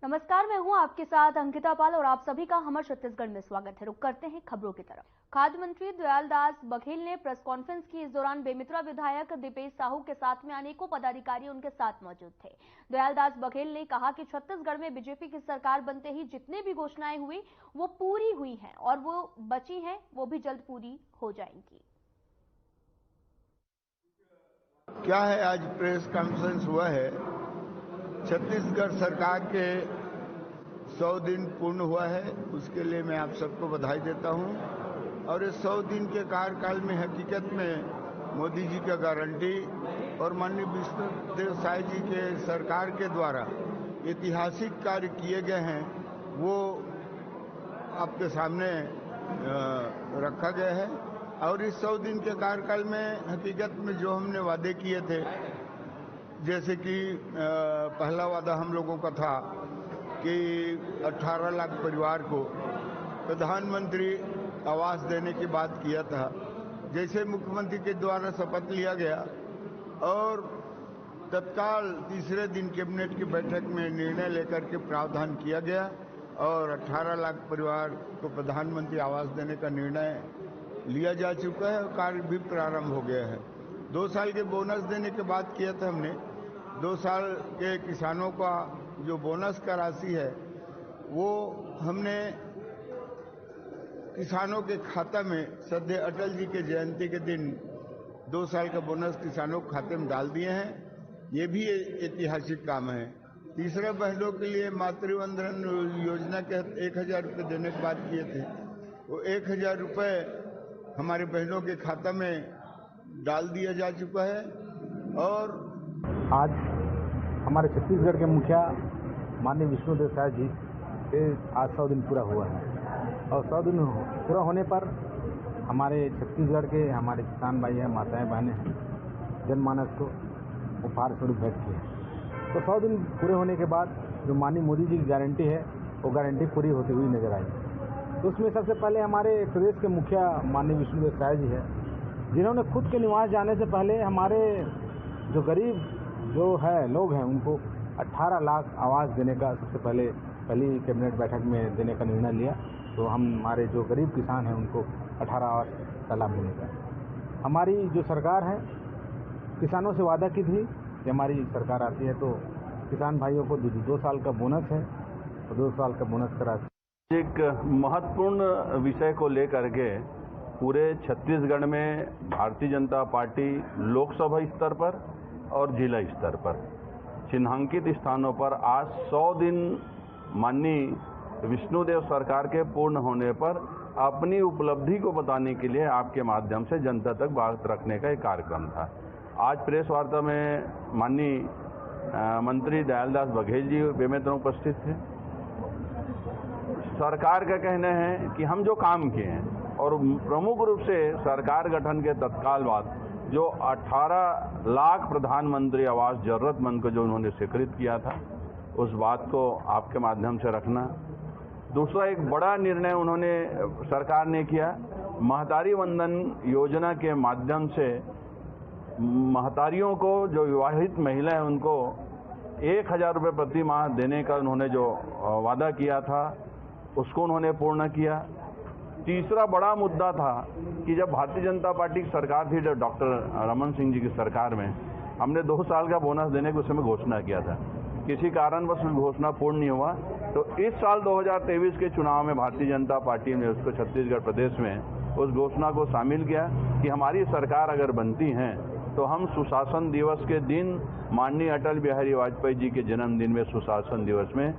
नमस्कार, मैं हूं आपके साथ अंकिता पाल और आप सभी का हमर छत्तीसगढ़ में स्वागत है। रुक करते हैं खबरों की तरफ। खाद्य मंत्री दयालदास बघेल ने प्रेस कॉन्फ्रेंस की। इस दौरान बेमेतरा विधायक दीपेश साहू के साथ में अनेकों पदाधिकारी उनके साथ मौजूद थे। दयालदास बघेल ने कहा कि छत्तीसगढ़ में बीजेपी की सरकार बनते ही जितने भी घोषणाएं हुई वो पूरी हुई हैं और वो बची हैं वो भी जल्द पूरी हो जाएंगी। क्या है, आज प्रेस कॉन्फ्रेंस हुआ है। छत्तीसगढ़ सरकार के 100 दिन पूर्ण हुआ है, उसके लिए मैं आप सबको बधाई देता हूं। और इस 100 दिन के कार्यकाल में हकीकत में मोदी जी का गारंटी और माननीय विष्णुदेव साय जी के सरकार के द्वारा ऐतिहासिक कार्य किए गए हैं, वो आपके सामने रखा गया है। और इस 100 दिन के कार्यकाल में हकीकत में जो हमने वादे किए थे, जैसे कि पहला वादा हम लोगों का था कि 18 लाख परिवार को प्रधानमंत्री आवास देने की बात किया था। जैसे मुख्यमंत्री के द्वारा शपथ लिया गया और तत्काल तीसरे दिन कैबिनेट की बैठक में निर्णय लेकर के प्रावधान किया गया और 18 लाख परिवार को प्रधानमंत्री आवास देने का निर्णय लिया जा चुका है और कार्य भी प्रारंभ हो गया है। 2 साल के बोनस देने की बात किया था हमने। 2 साल के किसानों का जो बोनस का राशि है वो हमने किसानों के खाता में सदैव अटल जी के जयंती के दिन 2 साल का बोनस किसानों के खाते में डाल दिए हैं। ये भी ऐतिहासिक काम है। तीसरा, बहनों के लिए मातृवंदन योजना के 1000 रुपये देने की बात किए थे, वो 1000 रुपये हमारे बहनों के खाता में डाल दिया जा चुका है। और आज हमारे छत्तीसगढ़ के मुखिया माननीय विष्णुदेव साय जी के आज 100 दिन पूरा हुआ है और 100 दिन पूरा होने पर हमारे छत्तीसगढ़ के हमारे किसान भाई हैं, माताएं बहनें हैं, जनमानस को उपहार स्वरूप भेंट किए। तो 100 दिन पूरे होने के बाद जो माननीय मोदी जी की गारंटी है वो गारंटी पूरी होती हुई नजर आई। तो उसमें सबसे पहले हमारे प्रदेश के मुखिया माननीय विष्णुदेव साय जी है, जिन्होंने खुद के निवास जाने से पहले हमारे जो गरीब जो है लोग हैं उनको 18 लाख आवास देने का सबसे पहली कैबिनेट बैठक में देने का निर्णय लिया। तो हमारे जो गरीब किसान हैं उनको 18 आवास का लाभ मिलेगा। हमारी जो सरकार है किसानों से वादा की थी कि हमारी सरकार आती है तो किसान भाइयों को 2 साल का बोनस है और 2 साल का बोनस का राशि। एक महत्वपूर्ण विषय को लेकर के पूरे छत्तीसगढ़ में भारतीय जनता पार्टी लोकसभा स्तर पर और जिला स्तर पर चिन्हांकित स्थानों पर आज 100 दिन माननीय विष्णुदेव सरकार के पूर्ण होने पर अपनी उपलब्धि को बताने के लिए आपके माध्यम से जनता तक बात रखने का एक कार्यक्रम था। आज प्रेस वार्ता में माननीय मंत्री दयालदास बघेल जी बेमेतरा उपस्थित थे। सरकार का कहना है कि हम जो काम किए हैं और प्रमुख रूप से सरकार गठन के तत्काल बाद जो 18 लाख प्रधानमंत्री आवास जरूरतमंद को जो उन्होंने स्वीकृत किया था, उस बात को आपके माध्यम से रखना। दूसरा, एक बड़ा निर्णय उन्होंने सरकार ने किया, महतारी वंदन योजना के माध्यम से महतारियों को, जो विवाहित महिला है उनको 1000 रुपये प्रति माह देने का उन्होंने जो वादा किया था उसको उन्होंने पूर्ण किया। तीसरा बड़ा मुद्दा था कि जब भारतीय जनता पार्टी की सरकार थी, जब डॉक्टर रमन सिंह जी की सरकार में हमने 2 साल का बोनस देने को उस समय घोषणा किया था। किसी कारणवश घोषणा पूर्ण नहीं हुआ, तो इस साल 2023 के चुनाव में भारतीय जनता पार्टी ने उसको छत्तीसगढ़ प्रदेश में उस घोषणा को शामिल किया कि हमारी सरकार अगर बनती है तो हम सुशासन दिवस के दिन माननीय अटल बिहारी वाजपेयी जी के जन्मदिन में सुशासन दिवस में